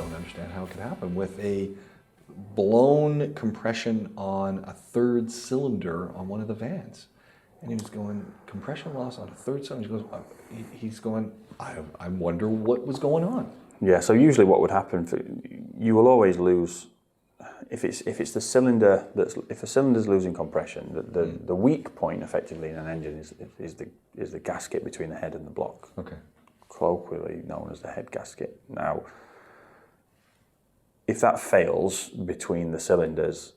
don't understand how it could happen with a blown compression on a third cylinder on one of the vans. And he was going, compression loss on a third cylinder. He's going, I wonder what was going on. Yeah, so usually what would happen, you will always lose, if it's the cylinder, if a cylinder's losing compression, the weak point effectively in an engine is the gasket between the head and the block. Okay. Colloquially known as the head gasket. Now, if that fails between the cylinders,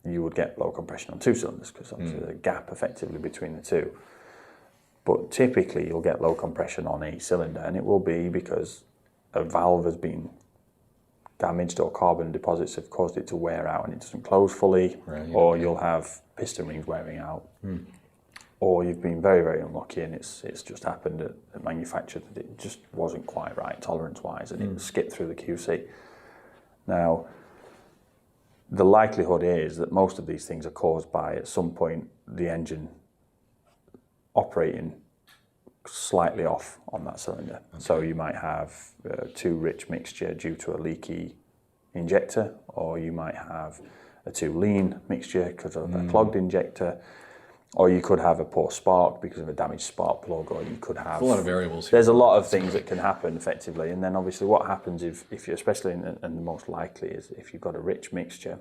you would get low compression on two cylinders because obviously there's a gap effectively between the two. But typically you'll get low compression on a cylinder, and it will be because a valve has been damaged or carbon deposits have caused it to wear out and it doesn't close fully, or you'll have piston rings wearing out, or you've been very, very unlucky and it's just happened at manufacture that it just wasn't quite right tolerance-wise and it skipped through the QC. Now, the likelihood is that most of these things are caused by, at some point, the engine operating slightly off on that cylinder. Okay. So you might have too rich mixture due to a leaky injector, or you might have a too lean mixture because of a clogged injector, or you could have a poor spark because of a damaged spark plug, or you could have... There's a lot of variables here. There's a lot of things that can happen effectively, and then obviously what happens if you, especially, and the most likely is if you've got a rich mixture,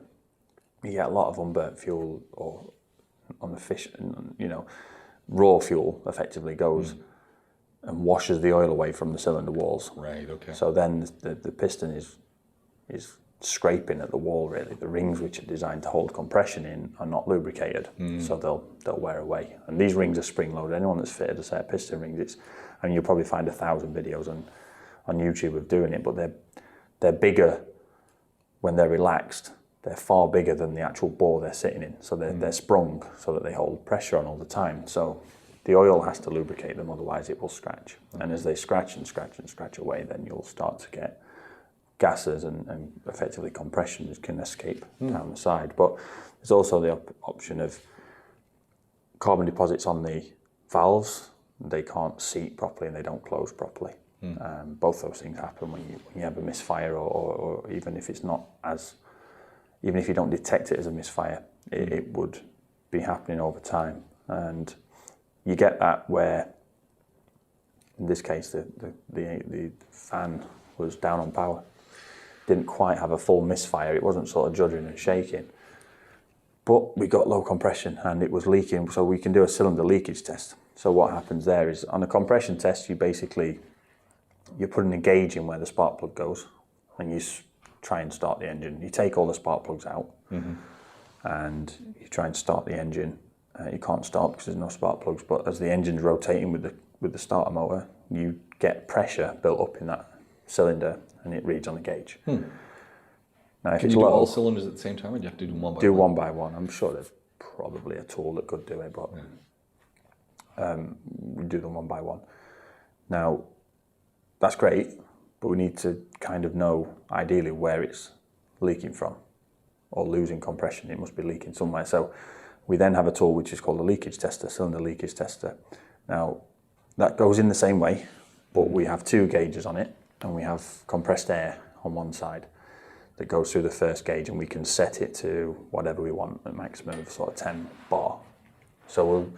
you get a lot of unburnt fuel, or on the fish, raw fuel effectively goes and washes the oil away from the cylinder walls. Right, okay. So then the piston is scraping at the wall really. The rings which are designed to hold compression in are not lubricated, so they'll wear away. And these rings are spring loaded. Anyone that's fitted a set of piston rings, you'll probably find 1,000 videos on YouTube of doing it, but they're bigger when they're relaxed. They're far bigger than the actual bore they're sitting in. So they're sprung so that they hold pressure on all the time. So the oil has to lubricate them, otherwise it will scratch. Okay. And as they scratch and scratch and scratch away, then you'll start to get gases and effectively compression can escape down the side. But there's also the option of carbon deposits on the valves. They can't seat properly and they don't close properly. Both those things happen when you have a misfire, or even if it's not as... Even if you don't detect it as a misfire, it would be happening over time. And you get that where, in this case, the fan was down on power. Didn't quite have a full misfire. It wasn't sort of juddering and shaking. But we got low compression and it was leaking, so we can do a cylinder leakage test. So what happens there is, on a compression test, you're putting a gauge in where the spark plug goes, and you try and start the engine. You take all the spark plugs out and you try and start the engine. You can't start because there's no spark plugs, but as the engine's rotating with the starter motor, you get pressure built up in that cylinder and it reads on the gauge. Now, if Can it's you do low, all cylinders at the same time, or do you have to do them one by one? do one by one. I'm sure there's probably a tool that could do it, but we do them one by one. Now, that's great, but we need to kind of know ideally where it's leaking from or losing compression. It must be leaking somewhere. So we then have a tool which is called a leakage tester, cylinder leakage tester. Now, that goes in the same way, but we have two gauges on it, and we have compressed air on one side that goes through the first gauge, and we can set it to whatever we want, a maximum of sort of 10 bar. So we'll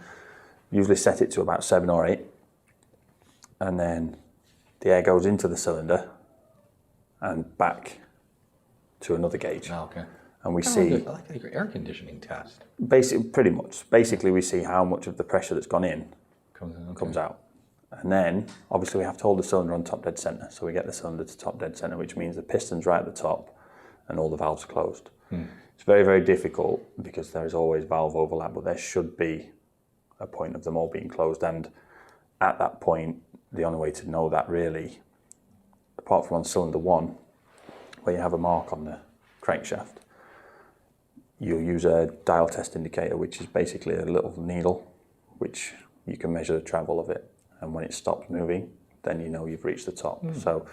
usually set it to about 7 or 8, and then the air goes into the cylinder and back to another gauge. Oh, okay. And we see... I like your air conditioning test. Pretty much. Basically, we see how much of the pressure that's gone in comes out. And then, obviously, we have to hold the cylinder on top dead center. So we get the cylinder to top dead center, which means the piston's right at the top and all the valves are closed. It's very, very difficult because there is always valve overlap, but there should be a point of them all being closed. And at that point, the only way to know that really, apart from on cylinder 1, where you have a mark on the crankshaft, you'll use a dial test indicator, which is basically a little needle, which you can measure the travel of it. And when it stops moving, then you know you've reached the top. So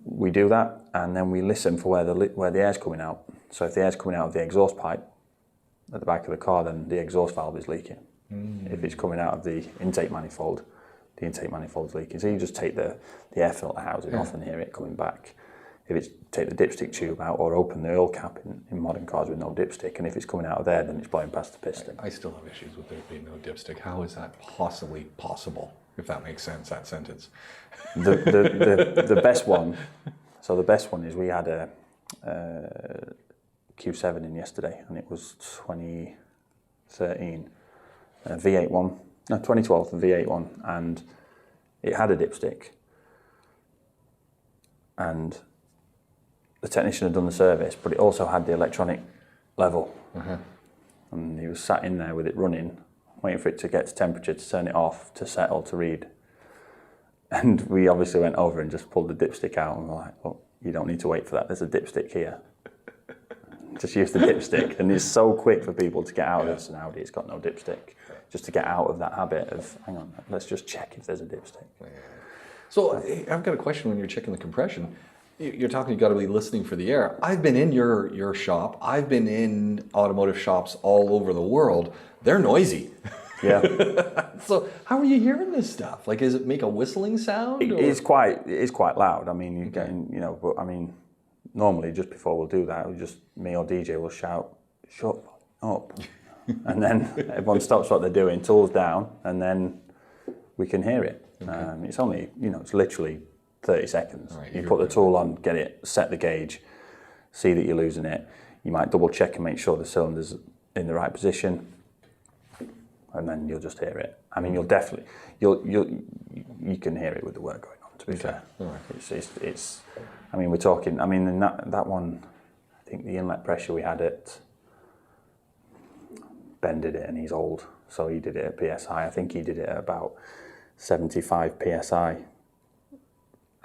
we do that, and then we listen for where the air's coming out. So if the air's coming out of the exhaust pipe at the back of the car, then the exhaust valve is leaking. If it's coming out of the intake manifold, the intake manifold's leaking. So you just take the air filter housing off and hear it coming back. if it's take the dipstick tube out or open the oil cap in modern cars with no dipstick, and if it's coming out of there, then it's blowing past the piston. I still have issues with there being no dipstick. How is that possibly possible, if that makes sense, that sentence? The best one, so the best one is we had a Q7 in yesterday, and it was 2013 V8 one, no 2012 V8 one, and it had a dipstick, and the technician had done the service, but it also had the electronic level, and he was sat in there with it running, waiting for it to get to temperature, to turn it off, to settle, to read. And we obviously went over and just pulled the dipstick out, and we're like, well, you don't need to wait for that, there's a dipstick here. Just use the dipstick. And it's so quick for people to get out of this, and Audi, it's got no dipstick. Just to get out of that habit of, hang on, let's just check if there's a dipstick. So I've got a question when you're checking the compression. You're talking, you've got to be listening for the air. I've been in your shop. I've been in automotive shops all over the world. They're noisy. Yeah. So how are you hearing this stuff? Like, does it make a whistling sound? It is quite loud. I mean, you're getting, but I mean, normally just before we'll do that, me or DJ will shout, shut up. And then everyone stops what they're doing, tools down, and then we can hear it. Okay. It's only, it's literally 30 seconds. Right, you put the tool on, get it, set the gauge, see that you're losing it. You might double check and make sure the cylinder's in the right position, and then you'll just hear it. I mean, you can hear it with the work going on, to be fair. Right. It's I mean, we're talking, in that one, I think the inlet pressure we had at, Ben did it, and he's old, so he did it at PSI. I think he did it at about 75 PSI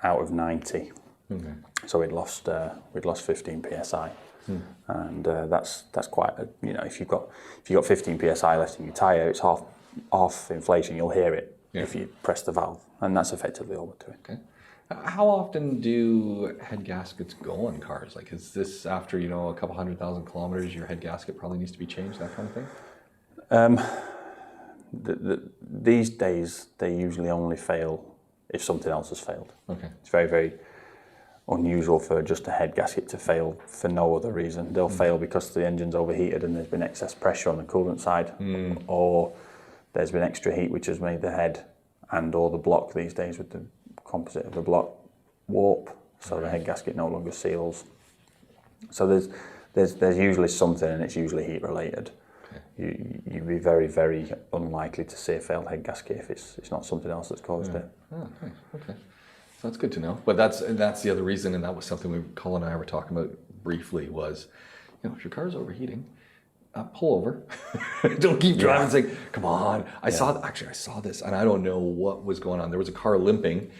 out of 90. Okay. So we'd lost 15 PSI. And that's quite if you've got 15 PSI left in your tyre, it's half inflation. You'll hear it if you press the valve, and that's effectively all we're doing. Okay. How often do head gaskets go on cars? Like, is this after a couple 100,000 kilometers, your head gasket probably needs to be changed, that kind of thing? These days they usually only fail if something else has failed. Okay. It's very, very unusual for just a head gasket to fail for no other reason. They'll fail because the engine's overheated and there's been excess pressure on the coolant side, or there's been extra heat which has made the head and or the block these days with the composite of the block warp, so the head gasket no longer seals. So there's usually something, and it's usually heat related. Okay. You'd be very, very unlikely to see a failed head gasket if it's not something else that's caused it. Oh, nice. Okay. So that's good to know. But that's the other reason, and that was something Colin and I were talking about briefly, was, if your car's overheating, pull over. Don't keep driving saying, come on. I saw this, and I don't know what was going on. There was a car limping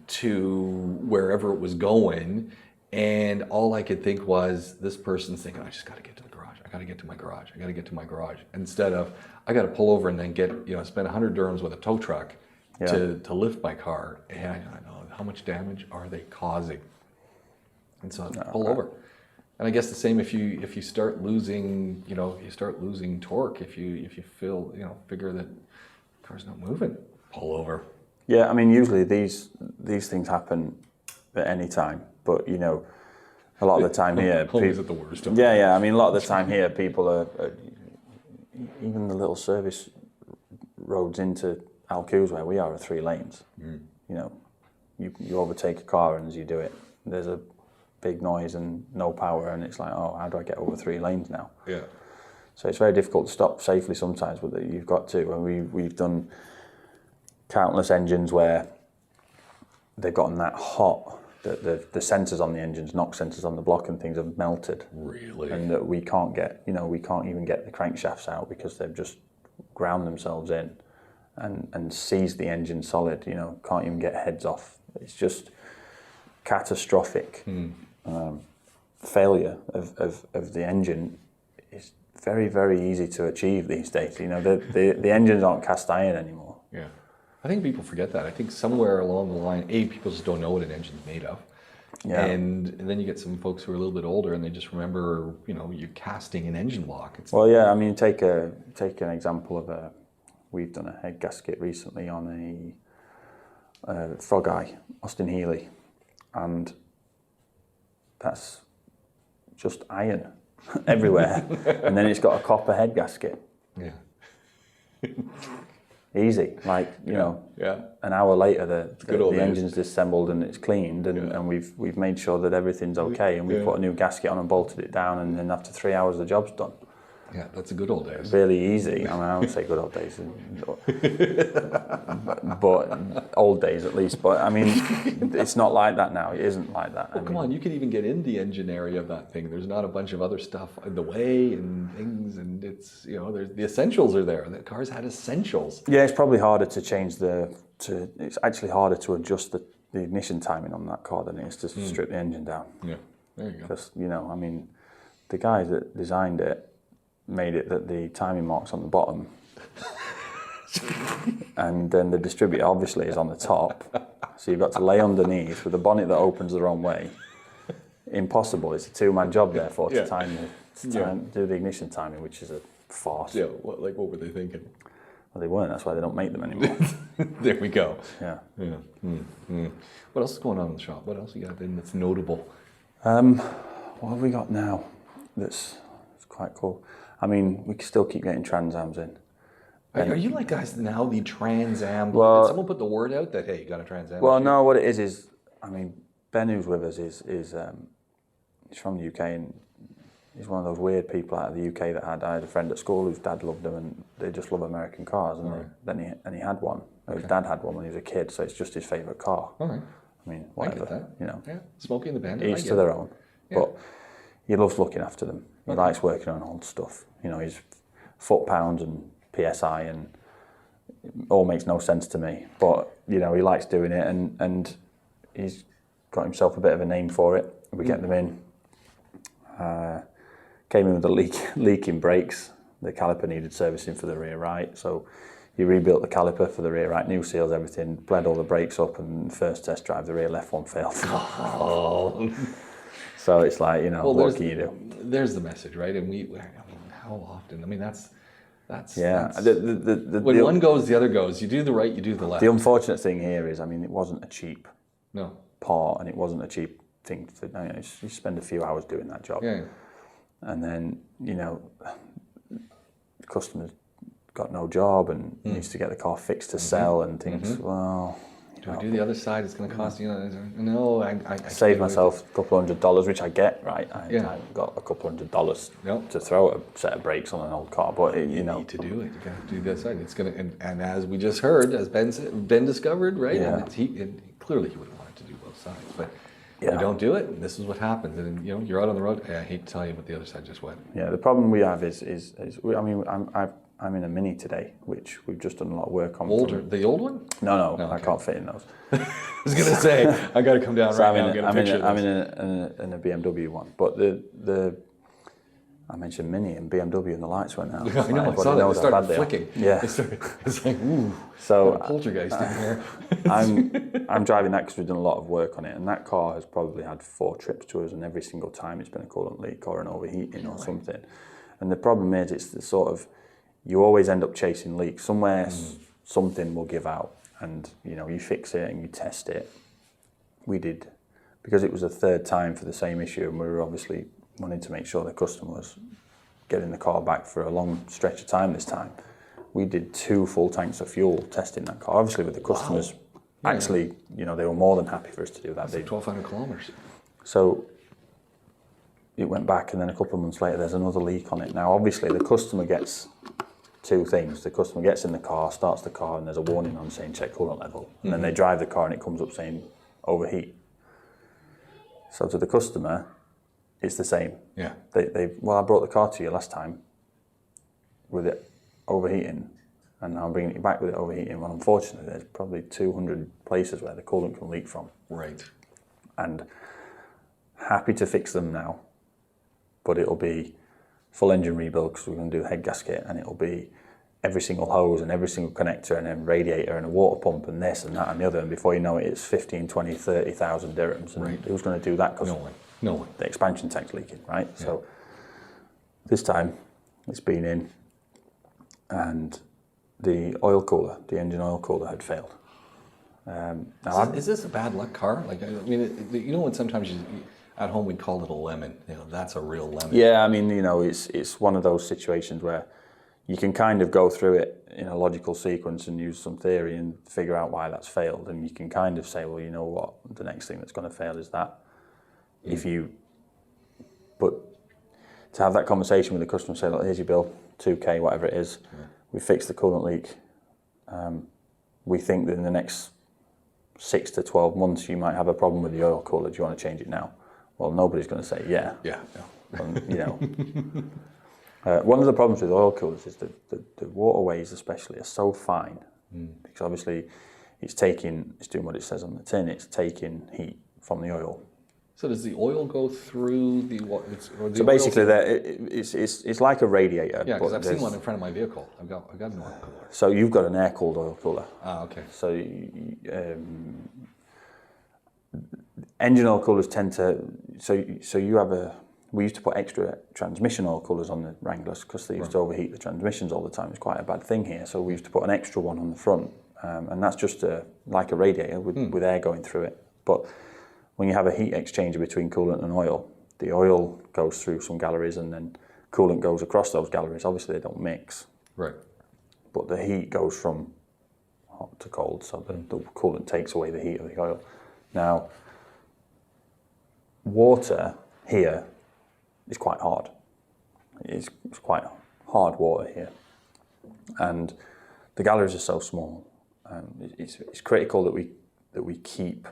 to wherever it was going, and all I could think was, this person's thinking, I just got to get to the garage. I got to get to my garage. I got to get to my garage. Instead of, I got to pull over and then get, spend 100 dirhams with a tow truck to lift my car. And I know, how much damage are they causing? And so pull over. And I guess the same if you start losing, torque, if you feel, figure that the car's not moving, pull over. Yeah, usually these things happen at any time, but a lot of the time here, always at the worst. A lot of the time here, people are even the little service roads into Al Quoz where we are 3 lanes. You overtake a car, and as you do it, there's a big noise and no power, and it's like, oh, how do I get over 3 lanes now? Yeah. So it's very difficult to stop safely sometimes, but you've got to. And we've done countless engines where they've gotten that hot that the sensors on the engines, NOx sensors on the block and things, have melted. Really? And that we can't even get the crankshafts out because they've just ground themselves in and seized the engine solid. Can't even get heads off. It's just catastrophic. Failure of the engine is very, very easy to achieve these days. The engines aren't cast iron anymore. Yeah. I think people forget that. I think somewhere along the line, people just don't know what an engine's made of. Yeah. And then you get some folks who are a little bit older and they just remember, you're casting an engine block. Take an example of we've done a head gasket recently on a Frog Eye, Austin Healey, and that's just iron everywhere. And then it's got a copper head gasket. Yeah. Easy, like, you know, Yeah. an hour later good old the days. engine's disassembled and it's cleaned, and we've made sure that everything's okay, and we put a new gasket on and bolted it down, and then after 3 hours the job's done. Yeah, that's the good old days. Really easy. I mean, I would say good old days, but old days at least. But I mean, it's not like that now. It isn't like that. Well, come on, you can even get in the engine area of that thing. There's not a bunch of other stuff in the way and things, and it's, you know, there's the essentials are there. The cars had essentials. Yeah, it's probably harder to change it's actually harder to adjust the ignition timing on that car than it is to strip the engine down. Yeah, there you go. Because, you know, I mean, the guys that designed it made it that the timing mark's on the bottom, and then the distributor obviously is on the top, so you've got to lay underneath with a bonnet that opens the wrong way. Impossible. It's a two-man job therefore to do the ignition timing, which is a farce. Yeah, what were they thinking? Well, they weren't. That's why they don't make them anymore. There we go. Yeah. Yeah. What else is going on in the shop? What else you got in that's notable? What have we got now? That's quite cool. I mean, we can still keep getting Trans Ams in. Are you like guys now the Trans Am? Well- did someone put the word out that, hey, you got a Trans Am? Well, no, what it is, I mean, Ben, who's with us, he's from the UK, and he's one of those weird people out of the UK I had a friend at school whose dad loved them, and they just love American cars, and then he had one. His dad had one when he was a kid, so it's just his favourite car. All right. I mean, I whatever, get that. you know. Yeah, Smokey and the Bandit. Each to their own. Yeah. But he loves looking after them. He likes working on old stuff. You know, he's foot-pounds and PSI, and it all makes no sense to me. But, you know, he likes doing it, and he's got himself a bit of a name for it. We get them in. Came in with the leaking brakes. The caliper needed servicing for the rear right, so he rebuilt the caliper for the rear right, new seals, everything, bled all the brakes up, and first test drive, the rear left one failed. Oh. So it's like, you know, Well, what can you do? There's the message, right? And I mean, how often? I mean, that's Yeah. when one goes, the other goes. You do the right, you do the left. The unfortunate thing here is, I mean, it wasn't a cheap No. part, and it wasn't a cheap thing. You spend a few hours doing that job. Yeah. And then, you know, the customer's got no job and needs to get the car fixed to sell, and thinks, well, Do I do the other side? It's going to cost you. No, I save myself a couple $100, which I get, right? I got a couple $100 Yep. to throw at a set of brakes on an old car, but You need to do it. You got to do the other side. It's going to, and as we just heard, as Ben discovered, right? Yeah. And clearly he would have wanted to do both sides, but Yeah. you don't do it. And this is what happens. And you know, you're out on the road. I hate to tell you, but the other side just went. Yeah, the problem we have is I mean, I'm in a Mini today, which we've just done a lot of work on. Older, the old one? No, okay. I can't fit in those. I was going to say, I got to come down So right now and get a picture I'm of this. in a BMW one, but I mentioned Mini and BMW and the lights went out. I know, I Everybody saw that. It knows how started bad they are. flicking. Yeah. It's like, ooh, So got a poltergeist in here. I'm driving that because we've done a lot of work on it, and that car has probably had 4 trips to us, and every single time it's been a coolant leak or an overheating or something. And the problem is, it's the sort of, you always end up chasing leaks. Somewhere something will give out, and you know, you fix it and you test it. We did, because it was the 3rd time for the same issue, and we were obviously wanting to make sure the customer was getting the car back for a long stretch of time this time. We did 2 full tanks of fuel testing that car, obviously with the customers. Wow. Actually, you know, they were more than happy for us to do that. It's like 1,200 kilometers. So it went back, and then a couple of months later, there's another leak on it. Now, obviously, the customer gets 2 things. The customer gets in the car, starts the car, and there's a warning on saying check coolant level. And then they drive the car, and it comes up saying overheat. So to the customer, it's the same. Yeah. Well, I brought the car to you last time with it overheating, and now I'm bringing it back with it overheating. Well, unfortunately, there's probably 200 places where the coolant can leak from. Right. And happy to fix them now, but it'll be full engine rebuild because we're going to do head gasket, and it'll be every single hose and every single connector and then radiator and a water pump and this and that and the other, and before you know it, it's 15, 20, 30,000 dirhams. And Right. who's going to do that? Because No one. the expansion tank's leaking, right? Yeah. So this time it's been in, and the oil cooler, the engine oil cooler, had failed. Now Is this a bad luck car? Like, I mean, you know, when sometimes At home, we'd call it a lemon. That's a real lemon. Yeah, I mean, it's one of those situations where you can kind of go through it in a logical sequence and use some theory and figure out why that's failed. And you can kind of say, well, you know what, the next thing that's going to fail is that. But to have that conversation with the customer and say, look, here's your bill, 2K, whatever it is, we fixed the coolant leak. We think that in the next 6 to 12 months, you might have a problem with the oil cooler. Do you want to change it now? Well, nobody's going to say yeah. Yeah. And, one of the problems with oil coolers is that the waterways especially are so fine because obviously it's doing what it says on the tin, it's taking heat from the oil. So does the oil go through the water? So basically it's like a radiator. Yeah, because I've seen one in front of my vehicle. I've got an oil cooler. So you've got an air-cooled oil cooler. Ah, okay. So engine oil coolers tend to, so you have we used to put extra transmission oil coolers on the Wranglers because they used to overheat the transmissions all the time. It's quite a bad thing here. So we used to put an extra one on the front, and that's just like a radiator with air going through it. But when you have a heat exchanger between coolant and oil, the oil goes through some galleries and then coolant goes across those galleries. Obviously they don't mix. Right. But the heat goes from hot to cold, so the coolant takes away the heat of the oil. Now, water here is quite hard. It's quite hard water here. And the galleries are so small. It's critical that we keep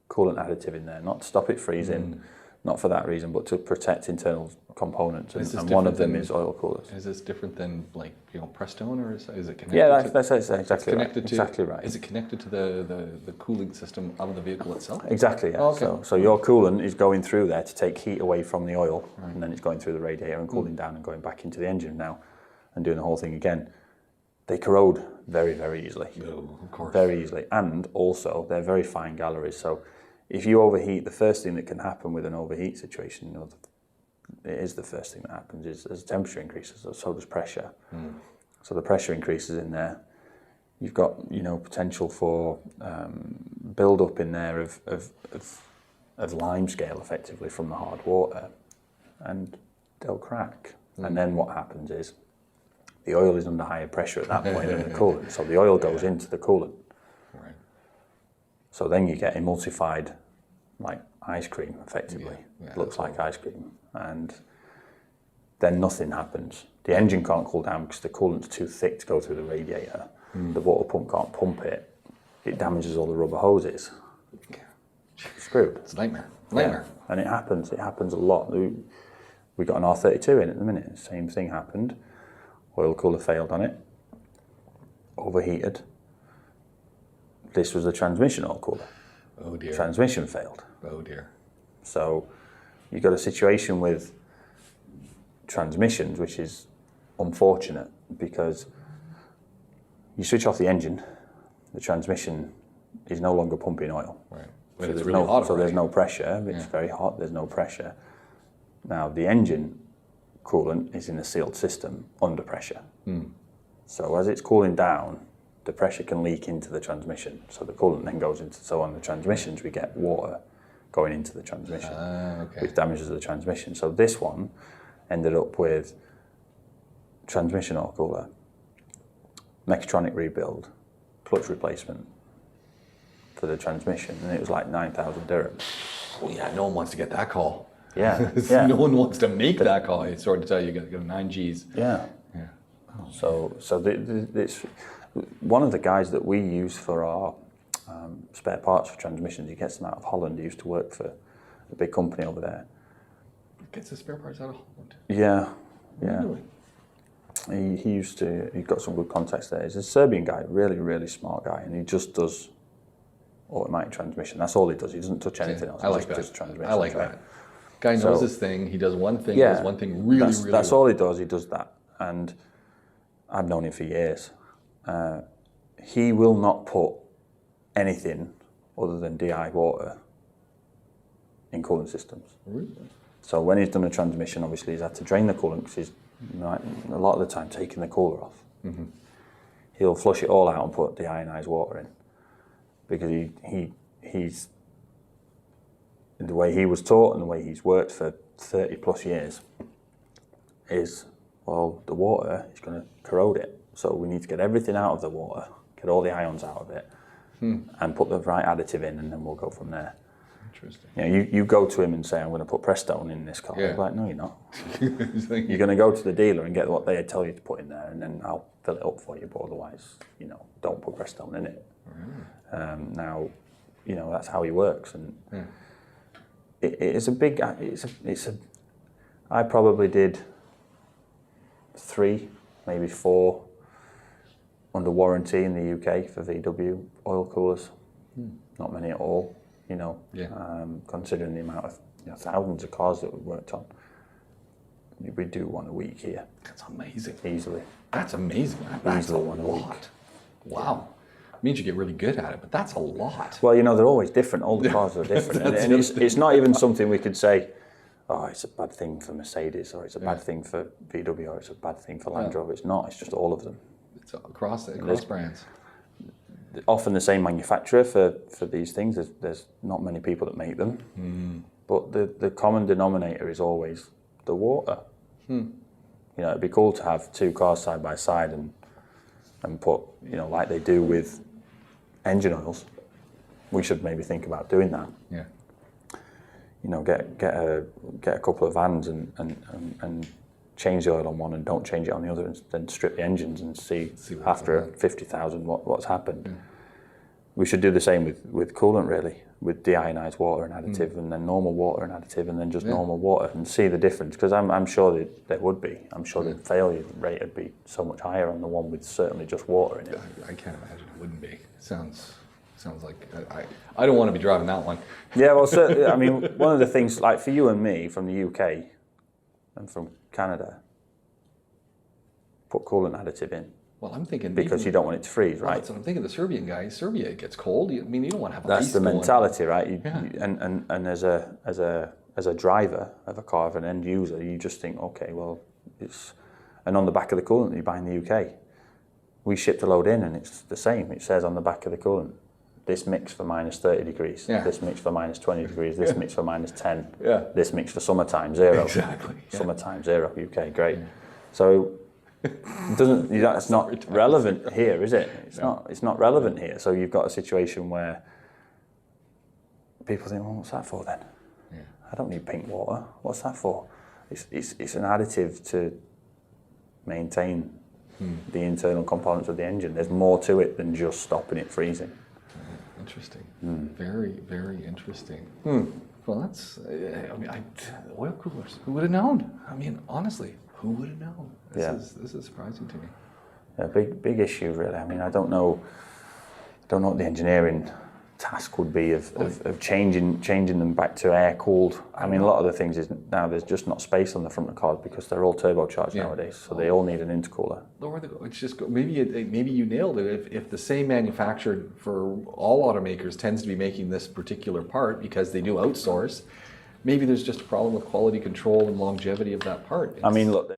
coolant additive in there, not to stop it freezing, not for that reason, but to protect internal components. And one of them is oil coolers. Is this different than Prestone, or is it connected? Yeah, that's exactly connected right. to, exactly right. Is it connected to the cooling system of the vehicle itself? Exactly, yeah. Oh, okay. So your coolant is going through there to take heat away from the oil, and then it's going through the radiator and cooling down and going back into the engine now and doing the whole thing again. They corrode very, very easily. No, of course. Very easily. And also, they're very fine galleries. So if you overheat, the first thing that can happen with an overheat situation, it is the first thing that happens, is as temperature increases, so does pressure. So the pressure increases in there. You've got, potential for build-up in there of lime scale, effectively, from the hard water, and they'll crack. And then what happens is the oil is under higher pressure at that point than the coolant, so the oil goes into the coolant. Right. So then you get emulsified, like ice cream, effectively. Yeah, It looks like ice cream. And then nothing happens. The engine can't cool down because the coolant's too thick to go through the radiator. The water pump can't pump it. It damages all the rubber hoses. Screwed. It's a nightmare. Nightmare. Yeah. And it happens a lot. We got an R32 in at the minute. The same thing happened. Oil cooler failed on it. Overheated. This was the transmission oil cooler. Oh dear. Transmission failed. Oh dear. So you've got a situation with transmissions which is unfortunate because you switch off the engine, the transmission is no longer pumping oil. Right. So It's really hot. there's no pressure. It's very hot. There's no pressure. Now the engine coolant is in a sealed system under pressure. So as it's cooling down, the pressure can leak into the transmission. So the coolant then goes into. So on the transmissions, we get water going into the transmission, which damages the transmission. So this one ended up with transmission oil cooler, mechatronic rebuild, clutch replacement for the transmission, and it was like 9,000 dirhams. Well, yeah, no one wants to get that call. Yeah, No one wants to make that call. It's sort of tell you got 9 Gs. Yeah. Yeah. So it's one of the guys that we use for our spare parts for transmissions. He gets them out of Holland. He used to work for a big company over there. Gets the spare parts out of Holland. Yeah, yeah. Really? He got some good contacts there. He's a Serbian guy, really, really smart guy, and he just does automatic transmission. That's all he does. He doesn't touch anything else. I like Just that. does transmission. I like that. Guy knows his thing. He does one thing. Yeah, Does one thing really, really that's well. all he does. He does that, and I've known him for years. He will not put anything other than DI water in coolant systems. Really? So when he's done a transmission, obviously he's had to drain the coolant because he's a lot of the time taking the cooler off. He'll flush it all out and put deionized water in because the way he was taught and the way he's worked for 30 plus years is, well, the water is going to corrode it. So we need to get everything out of the water, get all the ions out of it, and put the right additive in, and then we'll go from there. Interesting. You know, you go to him and say, I'm going to put Prestone in this car. Yeah. He's like, no, you're not. You're going to go to the dealer and get what they tell you to put in there, and then I'll fill it up for you. But otherwise, you know, don't put Prestone in it. Now, you know, that's how he works, and it's a big. I probably did 3, maybe 4 under warranty in the UK for VW oil coolers. Not many at all. You know, considering the amount of thousands of cars that we worked on, we do 1 a week here. That's amazing. Easily. That's amazing. That's Easily a 1 a week. lot. Wow. Means you get really good at it, but that's a lot. Well, you know, they're always different. All the cars are different. and it's not even something we could say, oh, it's a bad thing for Mercedes, or it's a bad thing for VW, or it's a bad thing for Land Rover. It's not. It's just all of them. It's across brands. Often the same manufacturer for these things. There's not many people that make them, but the common denominator is always the water. You know, it'd be cool to have 2 cars side by side and put, you know, like they do with engine oils. We should maybe think about doing that. Yeah. You know, get a couple of vans and change the oil on one and don't change it on the other, and then strip the engines and see after 50,000 what's happened. Yeah. We should do the same with coolant, really, with deionized water and additive, and then normal water and additive, and then just normal water, and see the difference. Because I'm sure that there would be. I'm sure the failure rate would be so much higher on the one with certainly just water in it. I can't imagine it wouldn't be. It sounds like I don't want to be driving that one. Yeah, well, certainly. I mean, one of the things, like for you and me from the UK and from Canada, put coolant additive in. Well, I'm thinking because you don't want it to freeze, right? That's what I'm thinking. The Serbian guy, Serbia gets cold. I mean, you don't want to have. That's the mentality, right? And as a driver of a car, of an end user, you just think, okay, well, it's. And on the back of the coolant that you buy in the UK, we shipped a load in, and it's the same. It says on the back of the coolant, this mix for minus 30 degrees, this mix for minus 20 degrees, this mix for minus 10, this mix for summertime 0. Exactly. Summertime 0, UK, great. So it's not relevant here, is it? It's not relevant here. So you've got a situation where people think, well, what's that for then? I don't need pink water. What's that for? It's an additive to maintain the internal components of the engine. There's more to it than just stopping it freezing. Interesting. Very, very interesting. Well, that's. I mean, oil coolers. Who would have known? I mean, honestly, who would have known? This is surprising to me. Yeah, big issue, really. I mean, I don't know what the engineering task would be of changing them back to air cooled. I mean, a lot of the things is now there's just not space on the front of cars because they're all turbocharged nowadays, so they all need an intercooler. It's just maybe you nailed it. If the same manufacturer for all automakers tends to be making this particular part because they do outsource, maybe there's just a problem with quality control and longevity of that part. I mean, look.